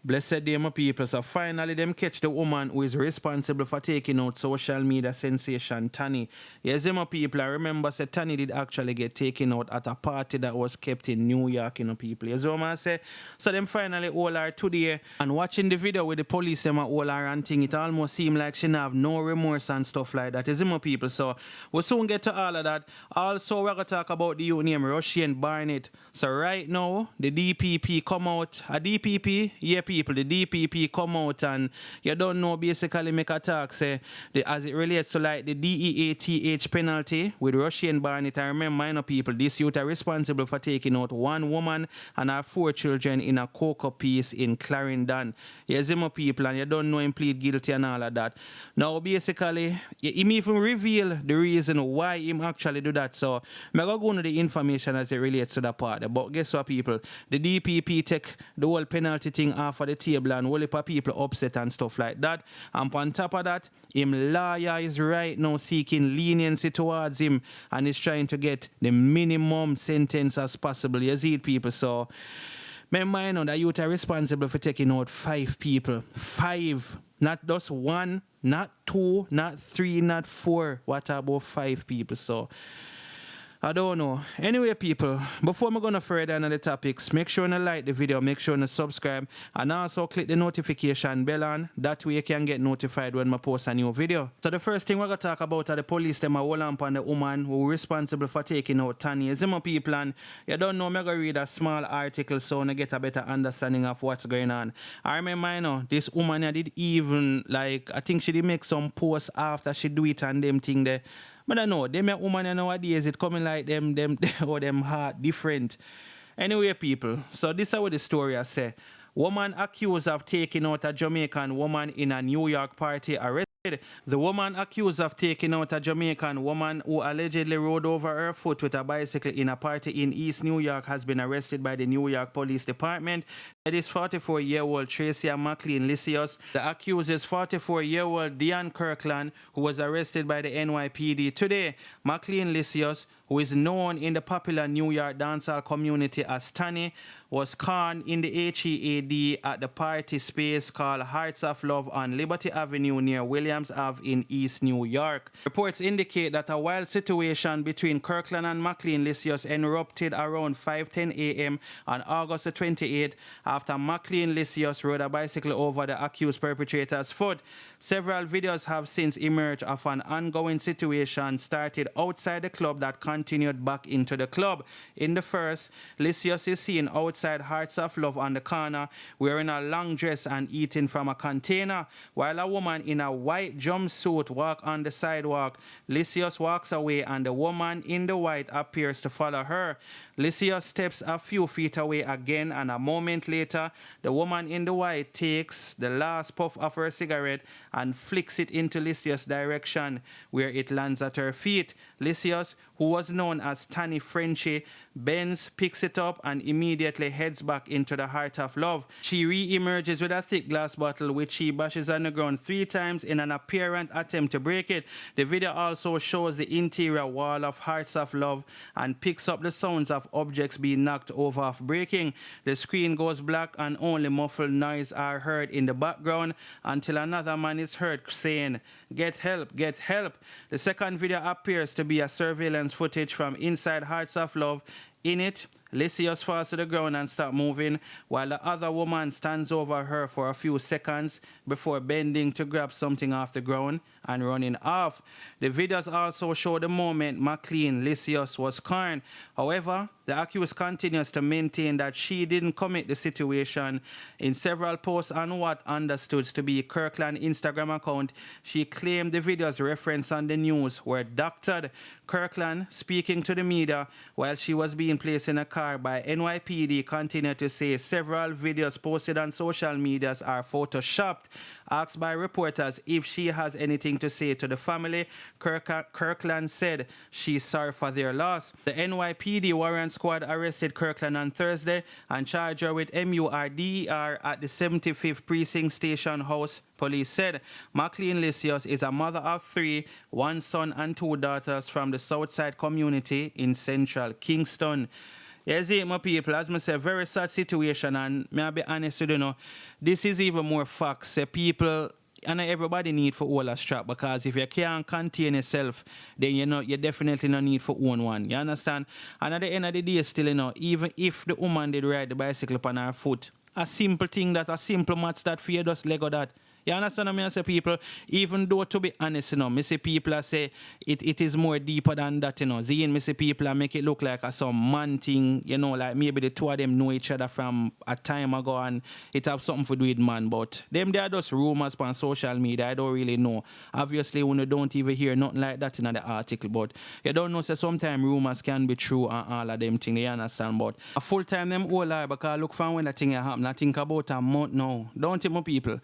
Blessed day, my people. So finally, them catch the woman who is responsible for taking out social media sensation Tanney. Yes, my people. I remember said Tanney did actually get taken out at a party that was kept in New York, people. Yes, what I say. So them finally all her today and watching the video with the police, them all her and thing. It almost seemed like she have no remorse and stuff like that. Yes, my people. So we'll soon get to all of that. Also, we're gonna talk about the youth name Rushaine Barnett. So right now, the DPP come out. A DPP, yeah, people. The DPP come out and you don't know basically make a talk say as it relates to like the DEATH penalty with Rushaine Barnett. I remember people, this youth are responsible for taking out one woman and her 4 children in a cocoa piece in Clarendon. Yes, my people, and you don't know him plead guilty and all of that. Now basically, him even reveal the reason why him actually do that. So I'm going to go into the information as it relates to that part. But guess what, people? The DPP take the whole penalty thing off of the table and whole heap of people upset and stuff like that. And on top of that, him lawyer is right now seeking leniency towards him and is trying to get the minimum sentence as possible. You see it, people. So remember, you know, that youth are responsible for taking out 5 people. 5. Not just 1, not 2, not 3, not 4. What about 5 people? So I don't know. Anyway, people, before I'm going to further on the topics, make sure you like the video, make sure you subscribe, and also click the notification bell on. That way you can get notified when I post a new video. So the first thing we're going to talk about are the police, them are hold on the woman who is responsible for taking out Tanney. Is my people, and you don't know, I'm going to read a small article so I get a better understanding of what's going on. I remember, you know, this woman did even, like, I think she did make some posts after she do it and them thing there. But I know, them women nowadays, it coming like them or them heart different. Anyway, people, so this is what the story I say. Woman accused of taking out a Jamaican woman in a New York party arrested. The woman accused of taking out a Jamaican woman who allegedly rode over her foot with a bicycle in a party in East New York has been arrested by the New York Police Department. It is 44-year-old Tracy McLean Lysius. The accused is 44-year-old Diane Kirkland, who was arrested by the NYPD today. McLean Lysius, who is known in the popular New York dancehall community as Tanney, was caught in the HEAD at the party space called Hearts of Love on Liberty Avenue near Williams Ave in East New York. Reports indicate that a wild situation between Kirkland and McLean Lysius erupted around 5:10 a.m. on August 28th after McLean Lysius rode a bicycle over the accused perpetrator's foot. Several videos have since emerged of an ongoing situation started outside the club that continued back into the club. In the first, Lysius is seen outside Hearts of Love on the corner wearing a long dress and eating from a container, while a woman in a white jumpsuit walks on the sidewalk. Lysius walks away and the woman in the white appears to follow her. Lysius steps a few feet away again, and a moment later, the woman in the white takes the last puff of her cigarette and flicks it into Lysius' direction, where it lands at her feet. Lysius, who was known as Tanney Frenchie, bends, picks it up, and immediately heads back into the Heart of Love. She re-emerges with a thick glass bottle, which she bashes on the ground 3 times in an apparent attempt to break it. The video also shows the interior wall of Hearts of Love and picks up the sounds of objects being knocked over of breaking. The screen goes black and only muffled noise are heard in the background until another man is heard saying, "Get help, get help." The second video appears to be a surveillance footage from inside Hearts of Love. In it, Lysius falls to the ground and starts moving, while the other woman stands over her for a few seconds before bending to grab something off the ground and running off. The videos also show the moment McLean Lysius was cornered. However, the accused continues to maintain that she didn't commit the situation. In several posts on what understood to be Kirkland's Instagram account, she claimed the videos referenced on the news were doctored. Kirkland, speaking to the media while she was being placed in a car by NYPD, continued to say several videos posted on social medias are photoshopped. Asked by reporters if she has anything to say to the family, Kirkland said she's sorry for their loss. The NYPD warrant squad arrested Kirkland on Thursday and charged her with MURDER at the 75th Precinct Station House. Police said McLean Lysius is a mother of 3, 1 son and 2 daughters from the Southside community in central Kingston. You see, my people, as I say, very sad situation, and may I be honest with you, know, this is even more facts. Say people, and everybody need for all a strap, because if you can't contain yourself, then you definitely no need for own one. You understand? And at the end of the day, still, even if the woman did ride the bicycle upon her foot, a simple thing that a simple match that for you just Lego that. You understand what I say, people? Even though, to be honest, me see people are say it is more deeper than that, Seeing me see people are make it look like a some man thing, like maybe the two of them know each other from a time ago and it have something to do with man, but them they are just rumors on social media. I don't really know. Obviously, when you don't even hear nothing like that in the article, but you don't know, say sometimes rumors can be true and all of them things, you understand? But a full time them all lie, because look from when that thing happen, I think about a month now. Don't you, my people?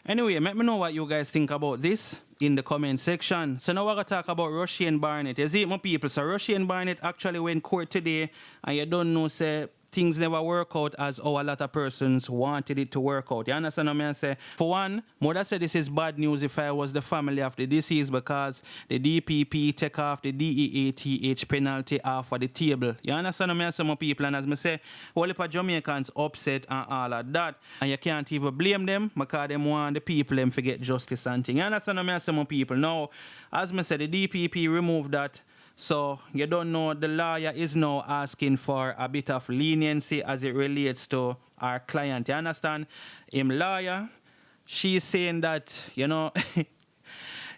Anyway, let me know what you guys think about this in the comment section. So now we're going to talk about Rushaine Barnett. You see, my people, so Rushaine Barnett actually went court today, and you don't know, say, things never work out as how a lot of persons wanted it to work out. You understand what I mean? Say, for one, mother said this is bad news if I was the family of the deceased, because the DPP take off the DEATH penalty off of the table. You understand what I mean? Some people, and as I say, all the Jamaicans upset and all of that, and you can't even blame them because they want the people them forget justice and things. You understand what I mean? Some people. Now, as I said, the DPP removed that. So, you don't know, the lawyer is now asking for a bit of leniency as it relates to our client. You understand? Him lawyer, she's saying that,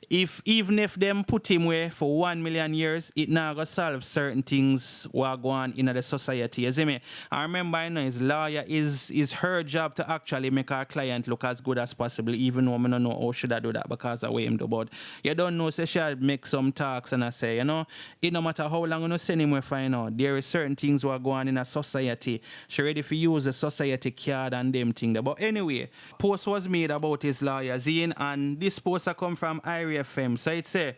even if them put him away for 1 million years, it now gonna solve certain things what go on in the society. You see me? I remember, his lawyer is her job to actually make our client look as good as possible, even though I don't know how should I do that because of what him do. But you don't know, say she'll make some talks and I say, it no matter how long you send him away for, there is certain things what go on in a society. She ready for use the society card and them thing there. But anyway, post was made about his lawyer, Zine, and this post come from Irie FM. So it say,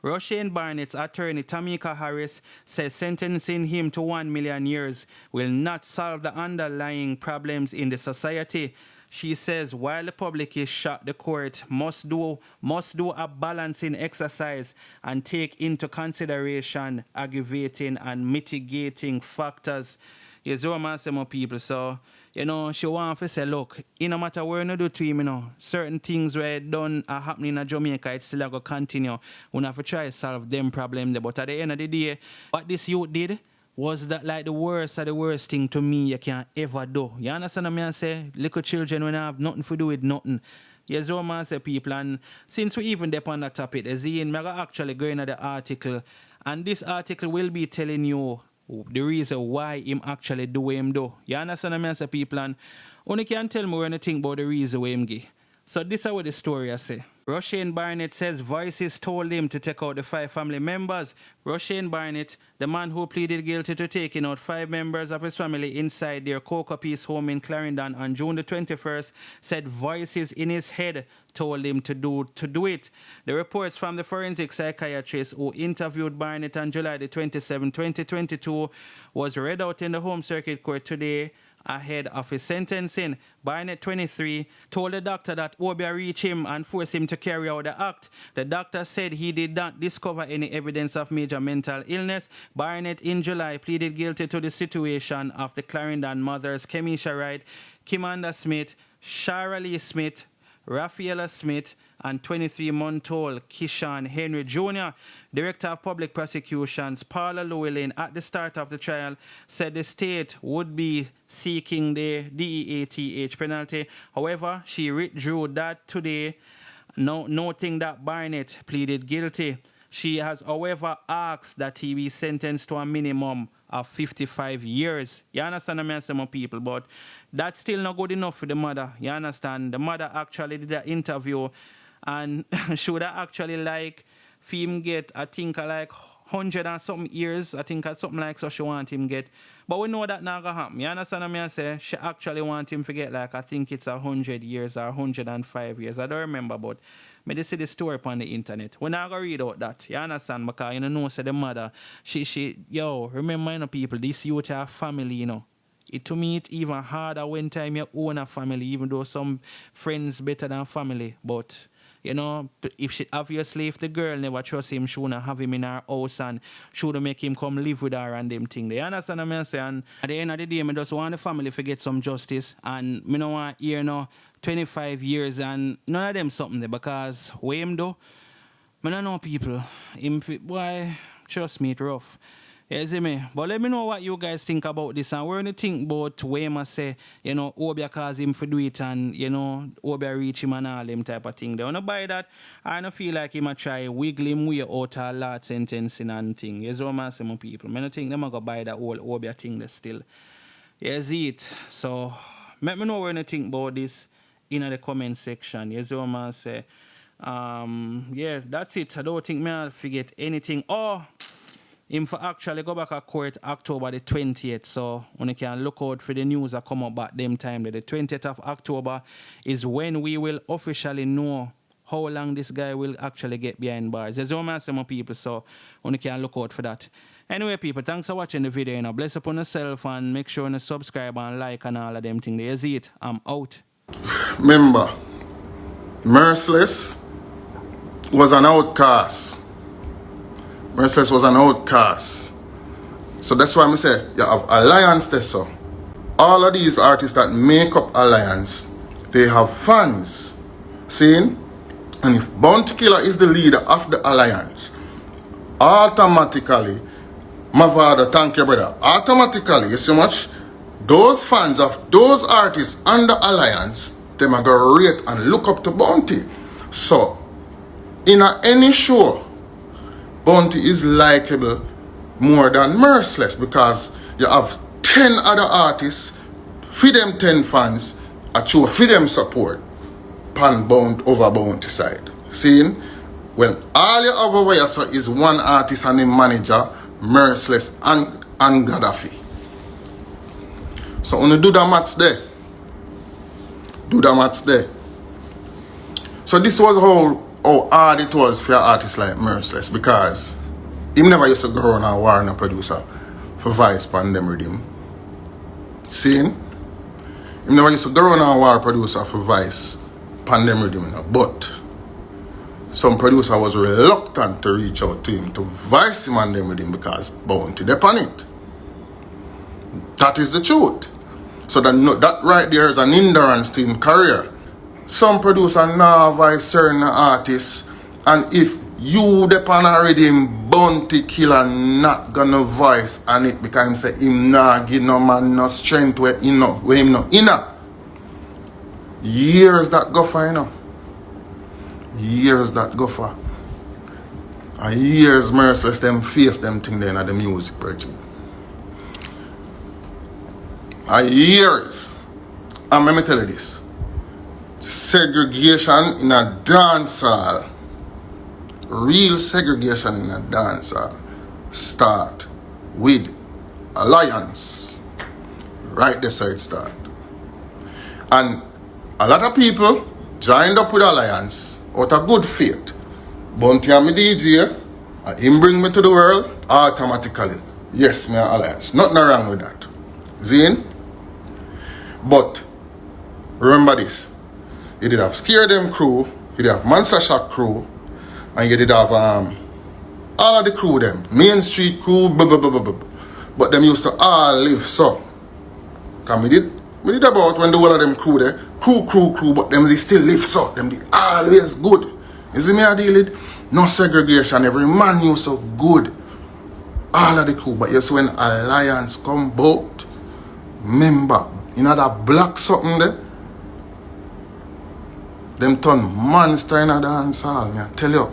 Rushaine Barnett's attorney Tamika Harris says sentencing him to 1 million years will not solve the underlying problems in the society. She says while the public is shocked, the court must do a balancing exercise and take into consideration aggravating and mitigating factors. Yes, man, say more people. So, she want to say, look, no matter where you do to him, certain things where done are happening in Jamaica, it's still going to continue. We have to try to solve them problems. But at the end of the day, what this youth did was that like the worst of the worst thing to me you can ever do. You understand what I say? Little children when I have nothing to do with nothing. Yes, man, say people. And since we even dip on that topic, I'm going to actually go into the article. And this article will be telling you the reason why him actually do what him do. You understand what I say, people? And only can tell me anything about the reason why him give. So this is what the story I say. Rushaine Barnett says voices told him to take out the 5 family members. Rushaine Barnett, the man who pleaded guilty to taking out 5 members of his family inside their Cocoa Peace home in Clarendon on June the 21st, said voices in his head told him to do it. The reports from the forensic psychiatrist who interviewed Barnett on July the 27, 2022 was read out in the Home Circuit Court today ahead of his sentencing. Barnett, 23, told the doctor that Obia reached him and forced him to carry out the act. The doctor said he did not discover any evidence of major mental illness. Barnett, in July, pleaded guilty to the situation of the Clarendon mothers, Kemisha Wright, Kimanda Smith, Shara Lee Smith, Rafaela Smith, and 23-month-old Kishan Henry Jr. Director of Public Prosecutions Paula Llewellyn at the start of the trial said the state would be seeking the DEATH penalty. However, she withdrew that today, noting that Barnett pleaded guilty. She has, however, asked that he be sentenced to a minimum of 55 years. You understand what I mean, some people? But that's still not good enough for the mother. You understand? The mother actually did an interview and should have actually like for him get, I think, like 100 and something years. I think something like so she want him get. But we know that not going to happen. You understand what I say? She actually want him to get like, I think it's 100 years or 105 years. I don't remember, but I just see the story upon the internet. We're not going to read out that. You understand? Because say the mother, remember, people, this youth are family, to me, it's even harder when time you own a family, even though some friends better than family. But You know, if she obviously if the girl never trust him, she wouldn't have him in her house and she would make him come live with her and them thing. They understand what I'm saying? And at the end of the day, I just want the family to get some justice, and me don't want hear 25 years and none of them something there, because what him do, I don't know people. Boy, trust me, it rough. You see me? But let me know what you guys think about this, and where you think about Wayma say, Obia cause him for do it, and Obia reach him and all them type of thing. They wanna buy that. I don't feel like him a try wiggle him way out a lot sentencing and thing. You see what I'm saying, people? I don't think them a go buy that whole Obia thing there still. You see it? So let me know what you think about this in the comment section. You see what I'm saying? Yeah, that's it. I don't think I'll forget anything. Oh, him for actually go back to court October the 20th. So when you can look out for the news that come up back them time. The 20th of October is when we will officially know how long this guy will actually get behind bars. There's one man, some people, so when you can look out for that. Anyway, people, thanks for watching the video. Bless upon yourself and make sure you subscribe and like and all of them things. You see it? I'm out. Remember, Merciless was an outcast. Merciless was an outcast. So that's why I say you have alliance there. So all of these artists that make up alliance, they have fans. Seeing? And if Bounty Killer is the leader of the alliance, automatically, my father, thank you, brother. Automatically, you see much? Those fans of those artists under alliance, them are going to rate and look up to Bounty. So, in any show, Bounty is likable more than Merciless, because you have 10 other artists, for them 10 fans, a show for them support, pan bound over Bounty side. Seeing? When all you have over here so is one artist and a manager, Merciless and Gaddafi. So when you do the match there, So this was how hard it was for artists like Merciless, because he never used to go around and warn a producer for Vice Pandem Rhythm. Seeing? He never used to go around and warn a producer for Vice Pandem Rhythm, but some producer was reluctant to reach out to him to Vice him and them with him because Bounty upon it. That is the truth. So that right there is an hindrance to his career. Some producer now vice certain artists, and if you depend already him Bounty Killer not gonna voice on it because him say him nah give no man no strength where him no inner. Years that go for Years that go for. And years Merciless them face them thing then at the music project. And years. And let me tell you this. Segregation in a dance hall. Real segregation in a dance hall start with alliance. Right there, so it start. And a lot of people joined up with alliance out of good faith. Bounty and me DJ, and him bring me to the world automatically. Yes, me alliance. Nothing wrong with that. Zine? But remember this. You did have Scare Them crew, you did have Monster Shock crew, and you did have all of the crew them. Main Street crew, blah, blah, blah, blah, blah. But them used to all live so. Cause we did about when the whole of them crew there, crew, but them they still live so. Them did always good. You see me I deal with? No segregation. Every man used so good. All of the crew. But yes, when alliance come about, remember, you know that black something there? Them turn monster in a dance hall, I tell you.